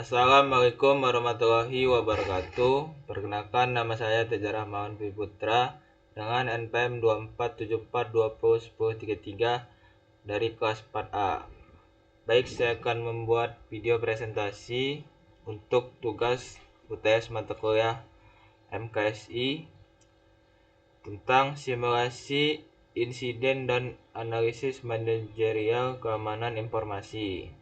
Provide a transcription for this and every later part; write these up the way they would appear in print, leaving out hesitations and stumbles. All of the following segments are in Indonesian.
Assalamualaikum warahmatullahi wabarakatuh. Perkenalkan, nama saya Teja Rahmawan Putra dengan NPM 2474201033 dari kelas 4A. Baik, saya akan membuat video presentasi untuk tugas UTS mata kuliah MKSI tentang simulasi insiden dan analisis manajerial keamanan informasi.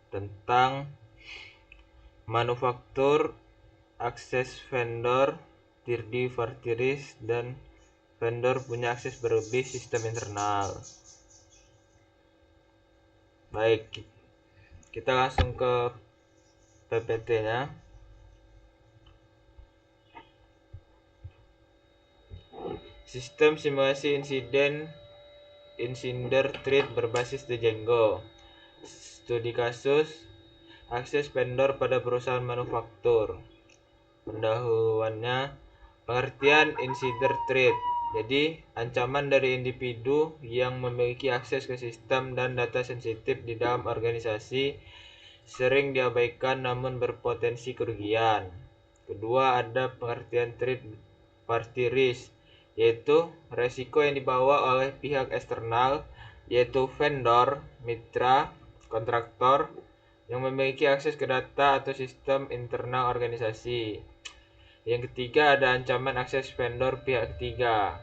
Tentang manufaktur, akses vendor, third parties, dan vendor punya akses berlebih sistem internal. Baik, kita langsung ke PPT-nya. Sistem simulasi insider threat berbasis Django. Studi kasus akses vendor pada perusahaan manufaktur. Pendahuluannya, pengertian insider threat. Jadi, ancaman dari individu yang memiliki akses ke sistem dan data sensitif di dalam organisasi sering diabaikan namun berpotensi kerugian. Kedua, ada pengertian third party risk, yaitu resiko yang dibawa oleh pihak eksternal, yaitu vendor, mitra, kontraktor yang memiliki akses ke data atau sistem internal organisasi. Yang ketiga, ada ancaman akses vendor pihak ketiga.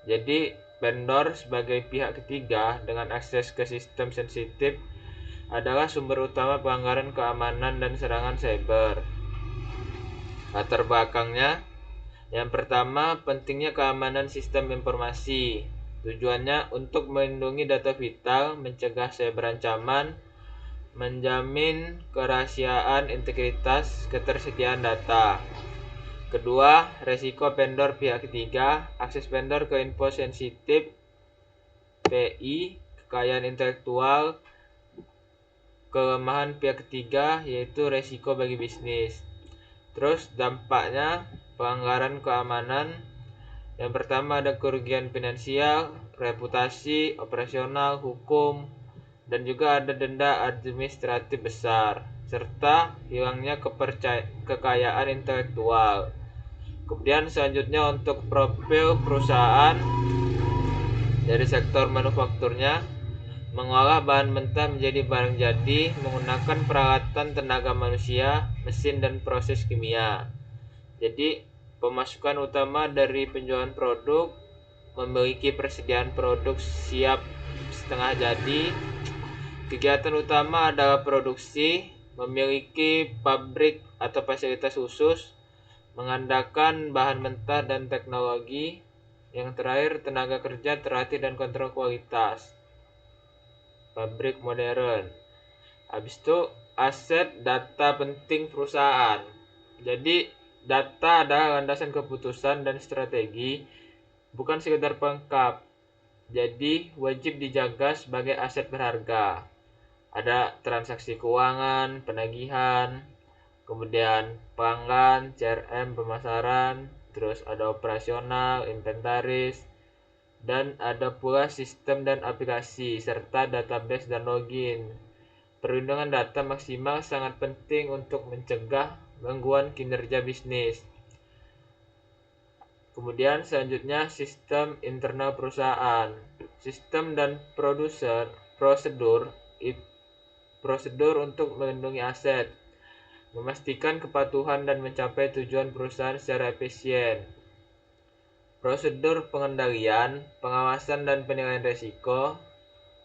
Jadi, vendor sebagai pihak ketiga dengan akses ke sistem sensitif adalah sumber utama pelanggaran keamanan dan serangan cyber. Latar belakangnya, yang pertama, pentingnya keamanan sistem informasi. Tujuannya untuk melindungi data vital, mencegah cyber ancaman, menjamin kerahasiaan, integritas, ketersediaan data. Kedua, resiko vendor pihak ketiga, akses vendor ke info sensitif, PI, kekayaan intelektual, kelemahan pihak ketiga, yaitu resiko bagi bisnis. Terus dampaknya pelanggaran keamanan. Yang pertama, ada kerugian finansial, reputasi, operasional, hukum, dan juga ada denda administratif besar, serta hilangnya kekayaan intelektual. Kemudian selanjutnya untuk profil perusahaan dari sektor manufakturnya, mengolah bahan mentah menjadi barang jadi menggunakan peralatan tenaga manusia, mesin, dan proses kimia. Jadi pemasukan utama dari penjualan produk, memiliki persediaan produk siap setengah jadi. Kegiatan utama adalah produksi, memiliki pabrik atau fasilitas khusus, mengandalkan bahan mentah dan teknologi. Yang terakhir, tenaga kerja terlatih dan kontrol kualitas. Pabrik modern. Habis itu, aset data penting perusahaan. Jadi, data adalah landasan keputusan dan strategi, bukan sekedar pelengkap. Jadi, wajib dijaga sebagai aset berharga. Ada transaksi keuangan, penagihan, kemudian pelanggan, CRM, pemasaran, terus ada operasional, inventaris, dan ada pula sistem dan aplikasi, serta database dan login. Perlindungan data maksimal sangat penting untuk mencegah gangguan kinerja bisnis. Kemudian selanjutnya sistem internal perusahaan. Sistem dan prosedur untuk melindungi aset, memastikan kepatuhan dan mencapai tujuan perusahaan secara efisien. Prosedur pengendalian, pengawasan dan penilaian risiko,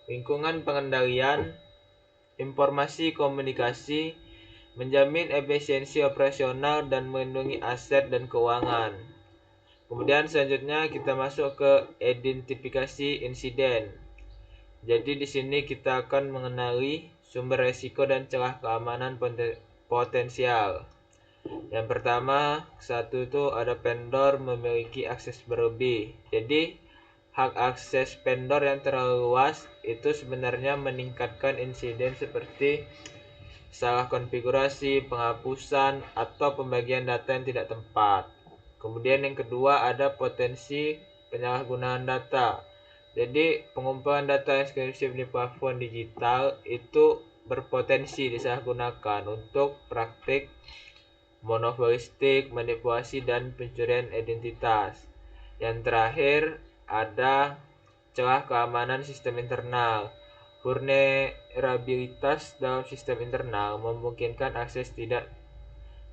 lingkungan pengendalian, informasi komunikasi, menjamin efisiensi operasional dan melindungi aset dan keuangan. Kemudian selanjutnya kita masuk ke identifikasi insiden. Jadi di sini kita akan mengenali sumber risiko dan celah keamanan potensial. Yang pertama, satu itu ada vendor memiliki akses berlebih. Jadi hak akses vendor yang terlalu luas itu sebenarnya meningkatkan insiden seperti salah konfigurasi, penghapusan, atau pembagian data yang tidak tepat. Kemudian yang kedua ada potensi penyalahgunaan data. Jadi pengumpulan data eksklusif di platform digital itu berpotensi disalahgunakan untuk praktik monopolistik, manipulasi, dan pencurian identitas. Yang terakhir ada celah keamanan sistem internal. Vulnerabilitas dalam sistem internal memungkinkan akses tidak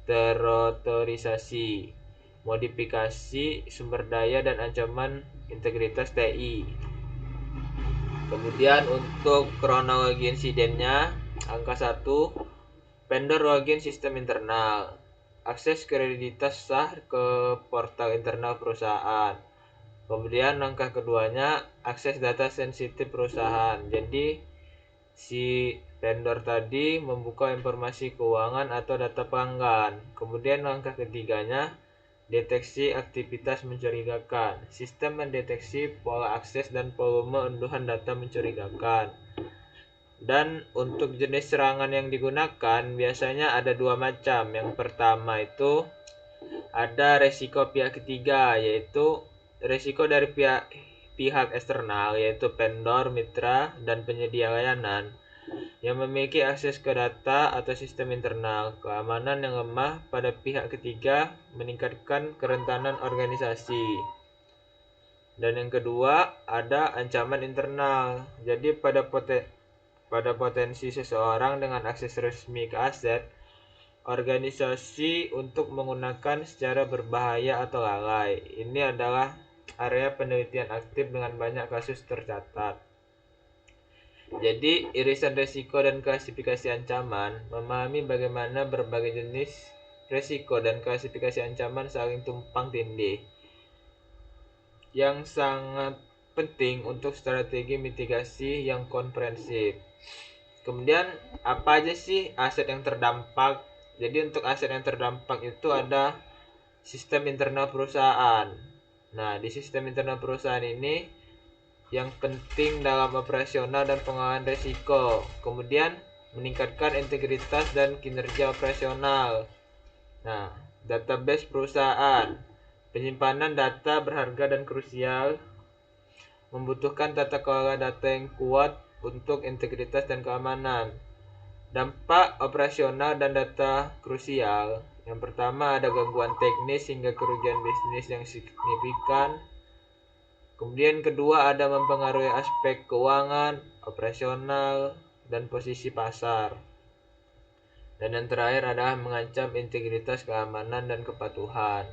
terotorisasi, modifikasi sumber daya, dan ancaman integritas TI. Kemudian untuk kronologi insidennya, angka 1, vendor login sistem internal. Akses kredibilitas sah ke portal internal perusahaan. Kemudian langkah keduanya, akses data sensitif perusahaan. Jadi si vendor tadi membuka informasi keuangan atau data pelanggan. Kemudian langkah ketiganya, deteksi aktivitas mencurigakan. Sistem mendeteksi pola akses dan volume unduhan data mencurigakan. Dan untuk jenis serangan yang digunakan biasanya ada dua macam. Yang pertama itu ada resiko pihak ketiga, yaitu resiko dari pihak eksternal, yaitu vendor, mitra, dan penyedia layanan yang memiliki akses ke data atau sistem internal. Keamanan yang lemah pada pihak ketiga meningkatkan kerentanan organisasi. Dan yang kedua ada ancaman internal. Jadi pada potensi seseorang dengan akses resmi ke aset organisasi untuk menggunakan secara berbahaya atau lalai. Ini adalah area penelitian aktif dengan banyak kasus tercatat. Jadi, irisan resiko dan klasifikasi ancaman memahami bagaimana berbagai jenis resiko dan klasifikasi ancaman saling tumpang tindih, yang sangat penting untuk strategi mitigasi yang komprehensif. Kemudian, apa aja sih aset yang terdampak? Jadi, untuk aset yang terdampak itu ada sistem internal perusahaan. Nah, di sistem internal perusahaan ini yang penting dalam operasional dan pengelolaan risiko. Kemudian meningkatkan integritas dan kinerja operasional. Nah, database perusahaan. Penyimpanan data berharga dan krusial membutuhkan tata kelola data yang kuat untuk integritas dan keamanan. Dampak operasional dan data krusial. Yang pertama ada gangguan teknis hingga kerugian bisnis yang signifikan. Kemudian kedua ada mempengaruhi aspek keuangan, operasional, dan posisi pasar. Dan yang terakhir adalah mengancam integritas, keamanan, dan kepatuhan.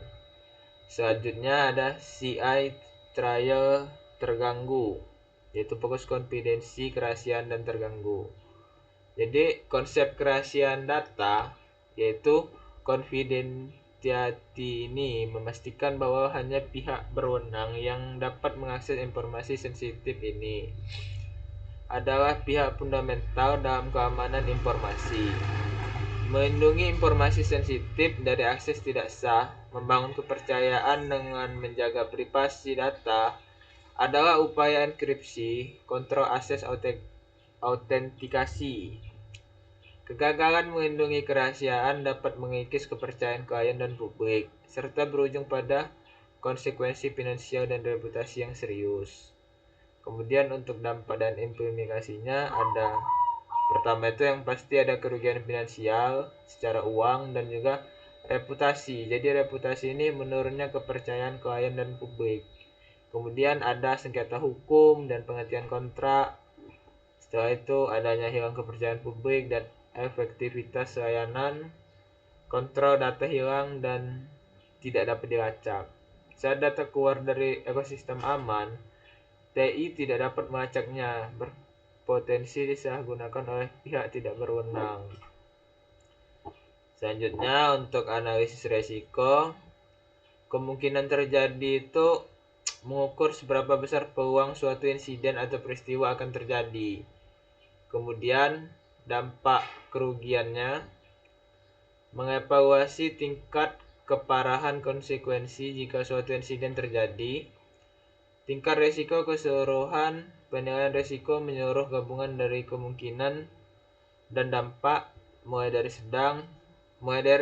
Selanjutnya ada CI trial terganggu, yaitu fokus konfidensi, kerahasiaan, dan terganggu. Jadi konsep kerahasiaan data yaitu confidentiality ini memastikan bahwa hanya pihak berwenang yang dapat mengakses informasi sensitif ini adalah pihak fundamental dalam keamanan informasi. Melindungi informasi sensitif dari akses tidak sah, membangun kepercayaan dengan menjaga privasi data adalah upaya enkripsi, kontrol akses autentikasi. Kegagalan melindungi kerahasiaan dapat mengikis kepercayaan klien dan publik, serta berujung pada konsekuensi finansial dan reputasi yang serius. Kemudian untuk dampak dan implementasinya ada, pertama itu yang pasti ada kerugian finansial secara uang dan juga reputasi. Jadi reputasi ini menurunnya kepercayaan klien dan publik. Kemudian ada sengketa hukum dan penghentian kontrak. Setelah itu adanya hilang kepercayaan publik dan efektivitas layanan, kontrol data hilang dan tidak dapat dilacak. Saat data keluar dari ekosistem aman, TI tidak dapat melacaknya, berpotensi disalahgunakan oleh pihak tidak berwenang. Selanjutnya untuk analisis resiko, kemungkinan terjadi itu mengukur seberapa besar peluang suatu insiden atau peristiwa akan terjadi. Kemudian dampak kerugiannya, mengevaluasi tingkat keparahan konsekuensi jika suatu insiden terjadi, tingkat risiko keseluruhan, penilaian risiko menyeluruh gabungan dari kemungkinan dan dampak mulai dari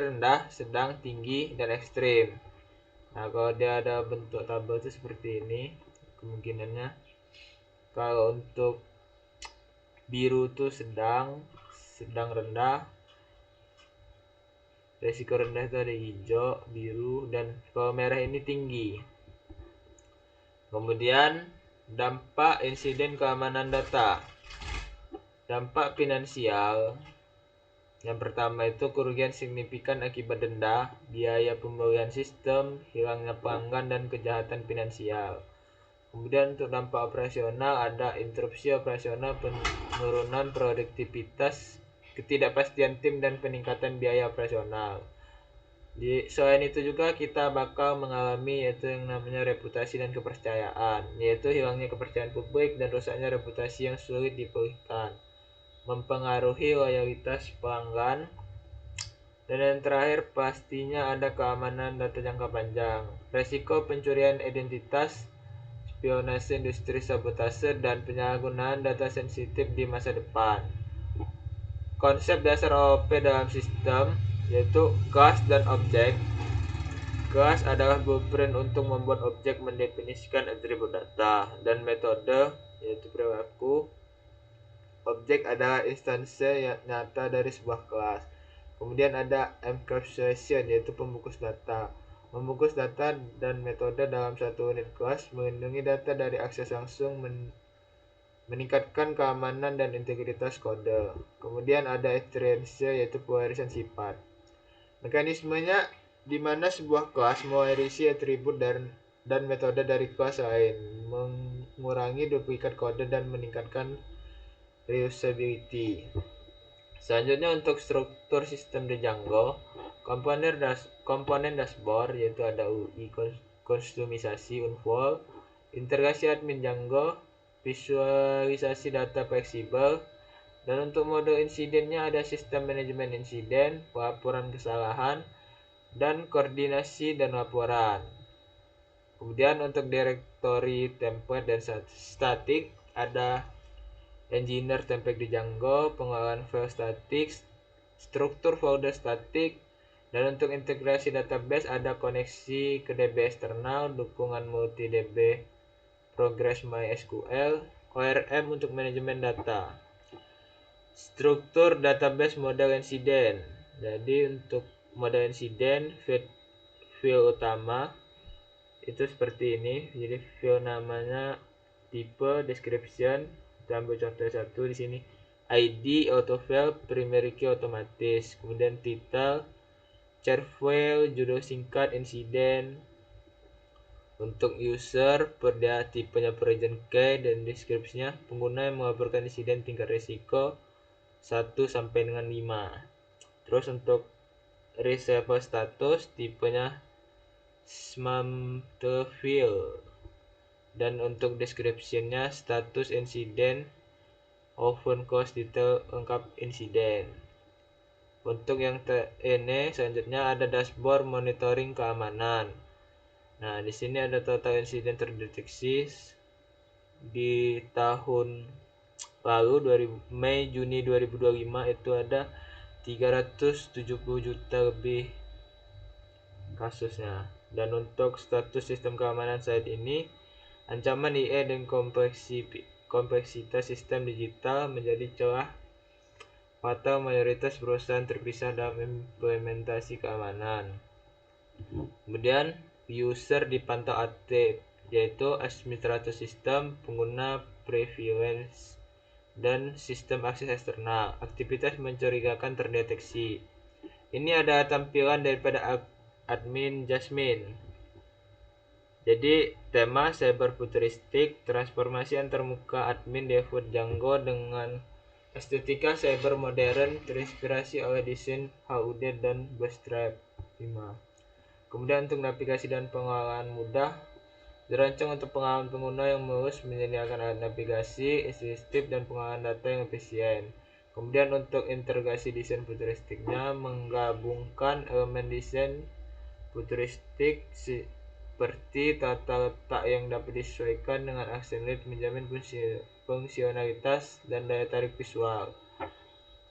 rendah, sedang, tinggi, dan ekstrim. Nah, kalau dia ada bentuk tabel itu seperti ini kemungkinannya. Kalau untuk biru tuh sedang rendah, resiko rendah itu ada hijau, biru, dan kalau merah ini tinggi. Kemudian dampak insiden keamanan data. Dampak finansial yang pertama itu kerugian signifikan akibat denda, biaya pemulihan sistem, hilangnya pelanggan, dan kejahatan finansial. Kemudian untuk dampak operasional ada interupsi operasional, penurunan produktivitas, ketidakpastian tim, dan peningkatan biaya operasional. Selain itu juga kita bakal mengalami yaitu yang namanya reputasi dan kepercayaan, yaitu hilangnya kepercayaan publik dan rusaknya reputasi yang sulit dipulihkan, mempengaruhi loyalitas pelanggan. Dan yang terakhir pastinya ada keamanan data jangka panjang, resiko pencurian identitas, spionase industri, sabotase, dan penyalahgunaan data sensitif di masa depan. Konsep dasar OOP dalam sistem yaitu class dan objek. Class adalah blueprint untuk membuat objek mendefinisikan atribut data, dan metode yaitu perilaku. Objek adalah instansi nyata dari sebuah kelas. Kemudian ada encapsulation yaitu pembungkus data. Membungkus data dan metode dalam satu unit kelas, melindungi data dari akses langsung, meningkatkan keamanan dan integritas kode. Kemudian ada attribution yaitu pewarisan sifat. Mekanismenya di mana sebuah kelas mewarisi atribut dan metode dari kelas lain, mengurangi duplikat kode dan meningkatkan reusability. Selanjutnya untuk struktur sistem di Django, komponen dashboard yaitu ada UI kustomisasi unfold, integrasi admin Django, visualisasi data fleksibel, dan untuk mode insidennya ada sistem manajemen insiden, pelaporan kesalahan, dan koordinasi dan laporan. Kemudian untuk directory template dan static ada engineer template di Django, pengelolaan file statik, struktur folder statik, dan untuk integrasi database ada koneksi ke DB eksternal, dukungan multi DB, Progress MySQL, ORM untuk manajemen data. Struktur database model insiden. Jadi untuk model insiden field utama itu seperti ini. Jadi field namanya tipe, description, kita ambil contoh satu di sini, ID, autofill, primary key otomatis, kemudian title, char file, judul singkat, insiden. Untuk user, pada tipenya per region key, dan deskripsinya pengguna yang melaporkan insiden tingkat risiko 1 sampai dengan 5. Terus untuk reservoir status, tipenya SMAMTFIL, dan untuk description-nya status insiden, open cause detail lengkap insiden. Untuk yang ini selanjutnya ada dashboard monitoring keamanan. Nah, di sini ada total insiden terdeteksi di tahun lalu Mei Juni 2025 itu ada 370 juta lebih kasusnya. Dan untuk status sistem keamanan saat ini, ancaman IE dan kompleksitas sistem digital menjadi celah fatal mayoritas perusahaan terpisah dalam implementasi keamanan. Kemudian user dipantau aktif, yaitu administrator sistem, pengguna prevalence, dan sistem akses eksternal. Aktivitas mencurigakan terdeteksi. Ini ada tampilan daripada admin Jasmine. Jadi tema cyber futuristik, transformasi antarmuka admin default Django dengan estetika cyber modern, terinspirasi oleh desain HUD dan Bootstrap 5. Kemudian untuk navigasi dan pengelolaan mudah, dirancang untuk pengalaman pengguna yang mulus, menyediakan alat navigasi, intuitif, dan pengelolaan data yang efisien. Kemudian untuk integrasi desain futuristiknya, menggabungkan elemen desain futuristik seperti tata letak yang dapat disesuaikan dengan aksen lead, menjamin fungsionalitas dan daya tarik visual.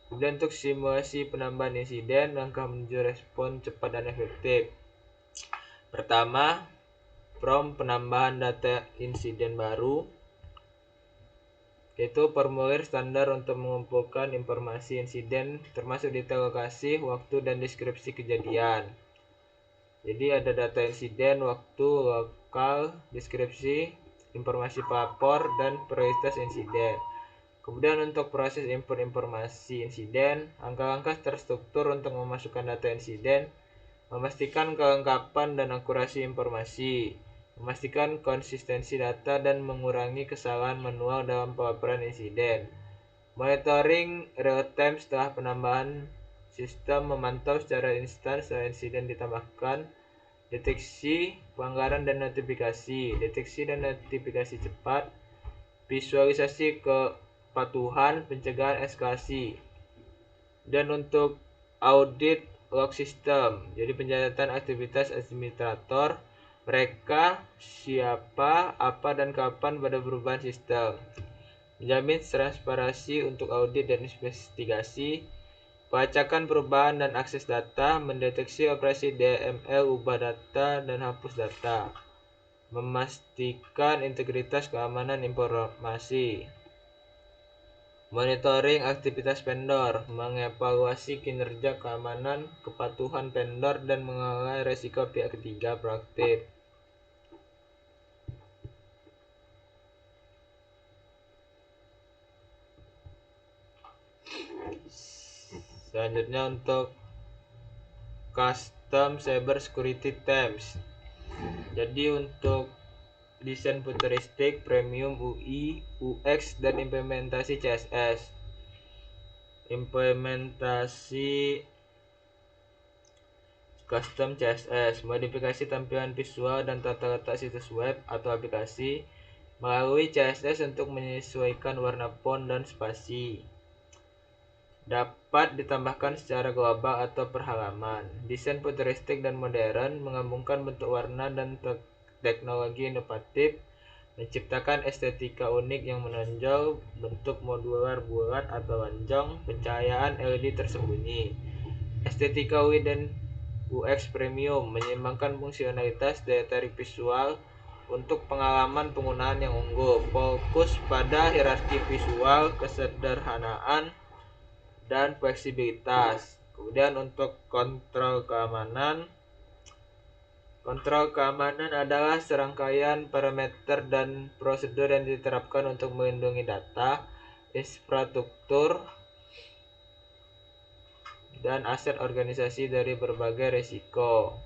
Kemudian untuk simulasi penambahan insiden, langkah menuju respon cepat dan efektif. Pertama, prompt penambahan data insiden baru. yaitu formulir standar untuk mengumpulkan informasi insiden termasuk detail lokasi, waktu, dan deskripsi kejadian. Jadi ada data insiden, waktu, lokal, deskripsi, informasi pelapor, dan prioritas insiden. Kemudian untuk proses input informasi insiden, langkah-langkah terstruktur untuk memasukkan data insiden, memastikan kelengkapan dan akurasi informasi, memastikan konsistensi data dan mengurangi kesalahan manual dalam pelaporan insiden. Monitoring real time setelah penambahan sistem, memantau secara instan setelah insiden ditambahkan. Deteksi pelanggaran dan notifikasi, deteksi dan notifikasi cepat, visualisasi kepatuhan, pencegahan eskalasi. Dan untuk audit log system, jadi pencatatan aktivitas administrator, mereka, siapa, apa, dan kapan pada perubahan sistem. Menjamin transparansi untuk audit dan investigasi, pelacakan perubahan dan akses data, mendeteksi operasi DML, ubah data, dan hapus data, memastikan integritas keamanan informasi. Monitoring aktivitas vendor, mengevaluasi kinerja keamanan, kepatuhan vendor, dan mengelola risiko pihak ketiga proaktif. Selanjutnya untuk custom cyber security teams. Jadi untuk desain futuristik, premium UI, UX, dan implementasi CSS. Implementasi custom CSS, modifikasi tampilan visual dan tata letak situs web atau aplikasi melalui CSS untuk menyesuaikan warna font dan spasi. Dapat ditambahkan secara global atau per halaman. Desain futuristik dan modern menggabungkan bentuk warna dan teknologi inovatif, menciptakan estetika unik yang menonjol, bentuk modular bulat atau lonjong, pencahayaan LED tersembunyi. Estetika UI dan UX premium menyeimbangkan fungsionalitas daya tarik visual untuk pengalaman penggunaan yang unggul, fokus pada hierarki visual, kesederhanaan, dan fleksibilitas. Kemudian untuk kontrol keamanan adalah serangkaian parameter dan prosedur yang diterapkan untuk melindungi data, infrastruktur, dan aset organisasi dari berbagai risiko.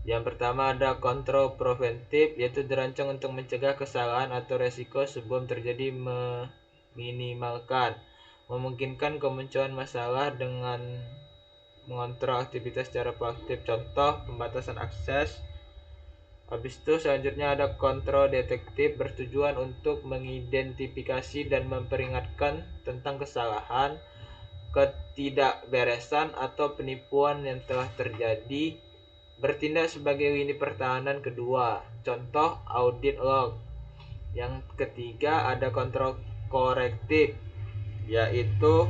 Yang pertama ada kontrol preventif, yaitu dirancang untuk mencegah kesalahan atau risiko sebelum terjadi, meminimalkan, memungkinkan kemunculan masalah dengan mengontrol aktivitas secara proaktif, contoh pembatasan akses. Habis itu selanjutnya ada kontrol detektif, bertujuan untuk mengidentifikasi dan memperingatkan tentang kesalahan, ketidakberesan, atau penipuan yang telah terjadi, bertindak sebagai lini pertahanan kedua, contoh audit log. Yang ketiga ada kontrol korektif, yaitu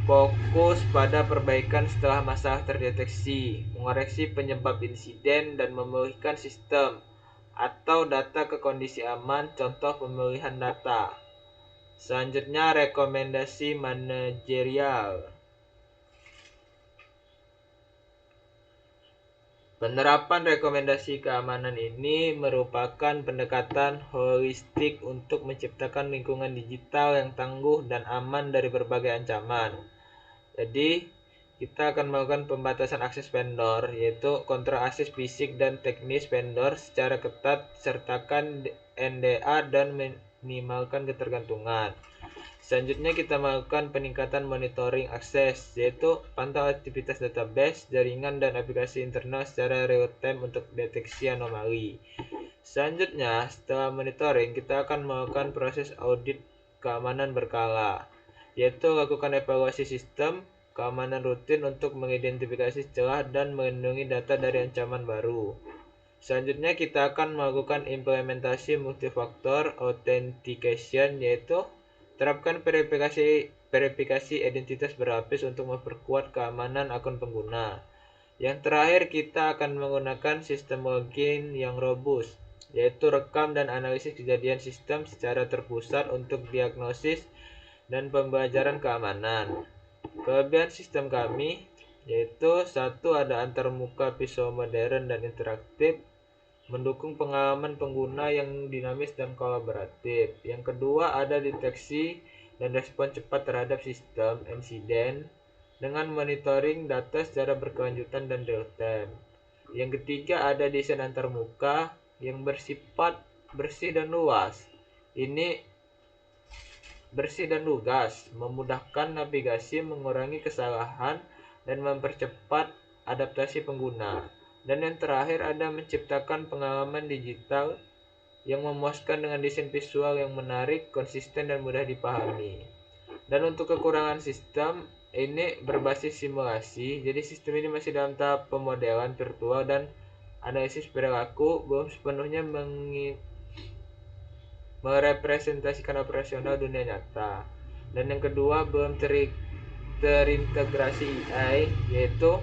fokus pada perbaikan setelah masalah terdeteksi, mengoreksi penyebab insiden, dan memulihkan sistem atau data ke kondisi aman, contoh pemulihan data. Selanjutnya rekomendasi manajerial. Penerapan rekomendasi keamanan ini merupakan pendekatan holistik untuk menciptakan lingkungan digital yang tangguh dan aman dari berbagai ancaman. Jadi, kita akan melakukan pembatasan akses vendor, yaitu kontrol akses fisik dan teknis vendor secara ketat, sertakan NDA dan minimalkan ketergantungan. Selanjutnya kita melakukan peningkatan monitoring akses, yaitu pantau aktivitas database, jaringan, dan aplikasi internal secara real time untuk deteksi anomali. Selanjutnya, setelah monitoring, kita akan melakukan proses audit keamanan berkala, yaitu lakukan evaluasi sistem keamanan rutin untuk mengidentifikasi celah dan melindungi data dari ancaman baru. Selanjutnya kita akan melakukan implementasi multifaktor authentication, yaitu terapkan verifikasi identitas berlapis untuk memperkuat keamanan akun pengguna. Yang terakhir kita akan menggunakan sistem login yang robust, yaitu rekam dan analisis kejadian sistem secara terpusat untuk diagnosis dan pembelajaran keamanan. Kelebihan sistem kami yaitu satu, ada antarmuka visual modern dan interaktif, mendukung pengalaman pengguna yang dinamis dan kolaboratif. Yang kedua, ada deteksi dan respon cepat terhadap sistem insiden dengan monitoring data secara berkelanjutan dan real time. Yang ketiga, ada desain antarmuka yang bersifat bersih dan luas. Ini bersih dan lugas, memudahkan navigasi, mengurangi kesalahan, dan mempercepat adaptasi pengguna. Dan yang terakhir, ada menciptakan pengalaman digital yang memuaskan dengan desain visual yang menarik, konsisten, dan mudah dipahami. Dan untuk kekurangan sistem, ini berbasis simulasi, jadi sistem ini masih dalam tahap pemodelan virtual dan analisis perilaku, belum sepenuhnya merepresentasikan operasional dunia nyata. Dan yang kedua, belum terintegrasi AI, yaitu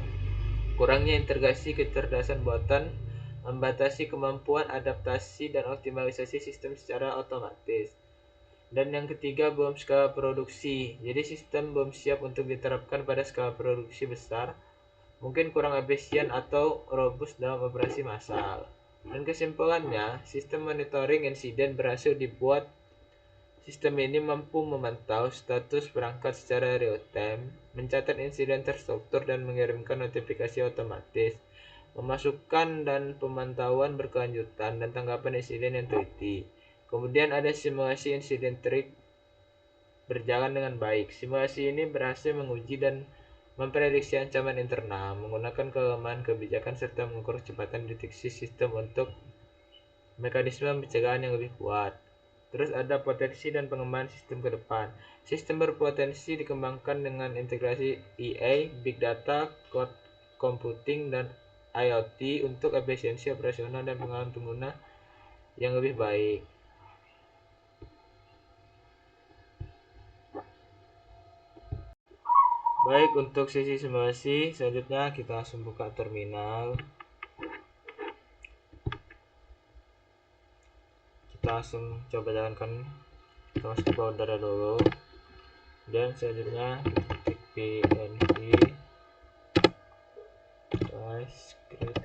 kurangnya integrasi kecerdasan buatan membatasi kemampuan adaptasi dan optimalisasi sistem secara otomatis. Dan yang ketiga, belum skala produksi. Jadi sistem belum siap untuk diterapkan pada skala produksi besar, mungkin kurang efisien atau robust dalam operasi massal. Dan kesimpulannya, sistem monitoring insiden berhasil dibuat. Sistem ini mampu memantau status perangkat secara real time, mencatat insiden terstruktur dan mengirimkan notifikasi otomatis, memasukkan dan pemantauan berkelanjutan dan tanggapan insiden yang teliti. Kemudian ada simulasi insiden trik berjalan dengan baik. Simulasi ini berhasil menguji dan memprediksi ancaman internal, menggunakan kelemahan kebijakan serta mengukur kecepatan deteksi sistem untuk mekanisme pencegahan yang lebih kuat. Terus ada potensi dan pengembangan sistem ke depan. Sistem berpotensi dikembangkan dengan integrasi AI, big data, cloud computing, dan IoT untuk efisiensi operasional dan pengalaman pengguna yang lebih baik. Baik, untuk sesi simulasi selanjutnya kita langsung buka terminal. Kita langsung coba jalankan, kita masuk ke folder dulu, dan selanjutnya ketik pnv script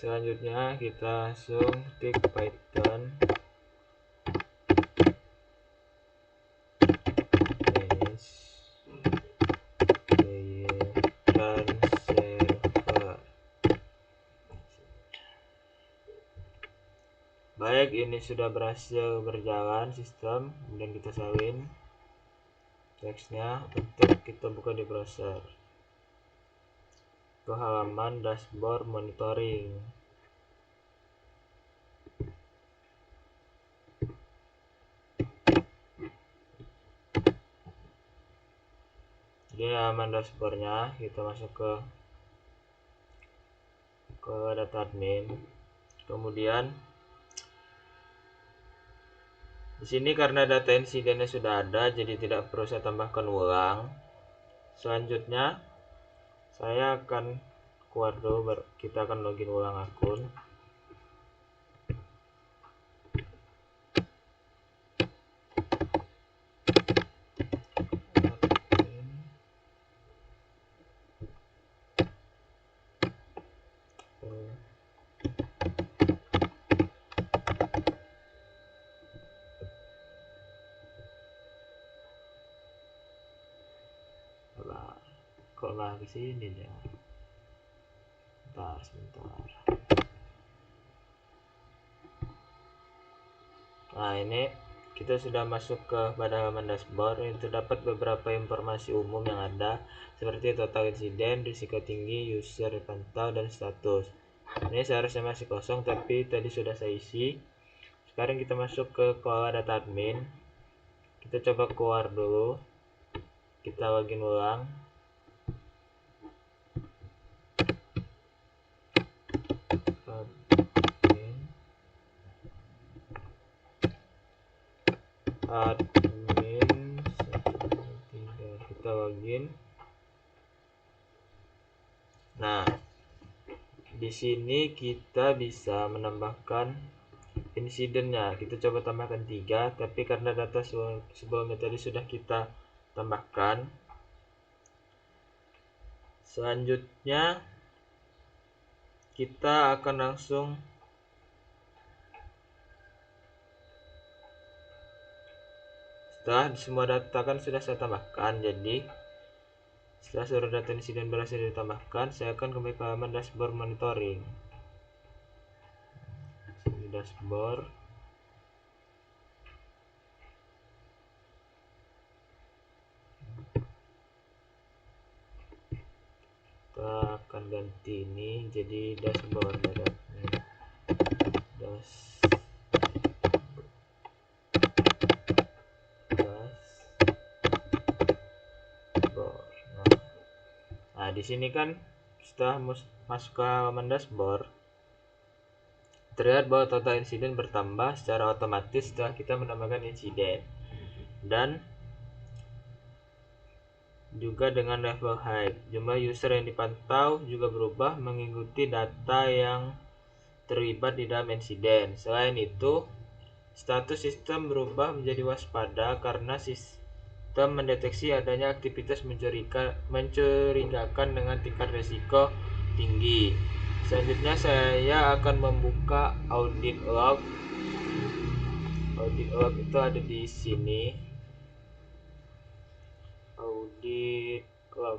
selanjutnya kita langsung ketik python dan server. Baik, ini sudah berhasil berjalan sistem. Kemudian kita salin teksnya untuk kita buka di browser ke halaman dashboard monitoring. Di halaman dashboardnya kita masuk ke data admin. Kemudian di sini karena data insidennya sudah ada, jadi tidak perlu saya tambahkan ulang. Selanjutnya saya akan keluar dulu, kita akan login ulang akun. Kok lah kesini dia? Sebentar. Nah, ini kita sudah masuk ke pada halaman dashboard. Ini terdapat beberapa informasi umum yang ada seperti total insiden, risiko tinggi, user pantau, dan status. Ini seharusnya masih kosong tapi tadi sudah saya isi. Sekarang kita masuk ke koala data admin. Kita coba keluar dulu, kita login ulang. admin 123 kita login. Nah, di sini kita bisa menambahkan insidennya. Kita coba tambahkan 3, tapi karena data sebelumnya tadi sudah kita tambahkan. Selanjutnya kita akan langsung setelah semua data kan sudah saya tambahkan, jadi setelah seluruh data insiden berhasil ditambahkan, saya akan kembali ke halaman dashboard monitoring. Di dashboard kita akan ganti ini jadi dashboard Nah, di sini kan setelah masuk ke halaman dashboard, terlihat bahwa total insiden bertambah secara otomatis setelah kita menambahkan insiden, dan juga dengan level height. Jumlah user yang dipantau juga berubah mengikuti data yang terlibat di dalam insiden. Selain itu, status sistem berubah menjadi waspada karena sistem mendeteksi adanya aktivitas mencurigakan dengan tingkat risiko tinggi. Selanjutnya saya akan membuka audit log. Audit log itu ada di sini. Audit log.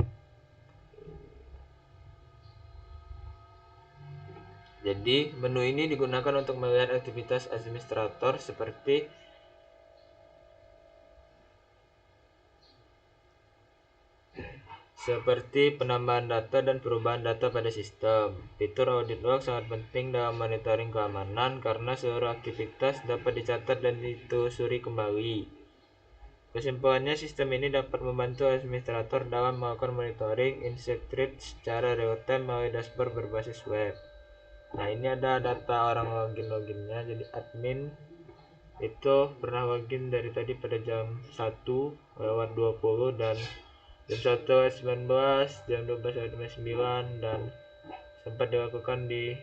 Jadi menu ini digunakan untuk melihat aktivitas administrator seperti penambahan data dan perubahan data pada sistem. Fitur audit log sangat penting dalam monitoring keamanan karena seluruh aktivitas dapat dicatat dan ditelusuri kembali. Kesimpulannya, sistem ini dapat membantu administrator dalam melakukan monitoring insect threat secara real time melalui dashboard berbasis web. Nah, ini ada data orang loginnya. Jadi admin itu pernah login dari tadi pada jam 1:20 dan jam 1:19, jam 12:09, dan sempat dilakukan di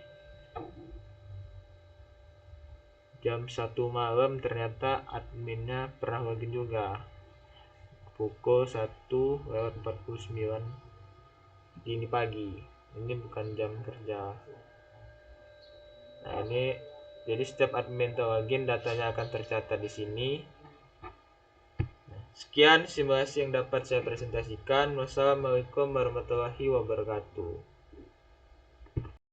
jam 1 malam. Ternyata adminnya pernah login juga pukul 1:49 dini pagi. Ini bukan jam kerja. Nah, ini jadi setiap admin login datanya akan tercatat di sini. Sekian simulasi yang dapat saya presentasikan. Wassalamualaikum warahmatullahi wabarakatuh.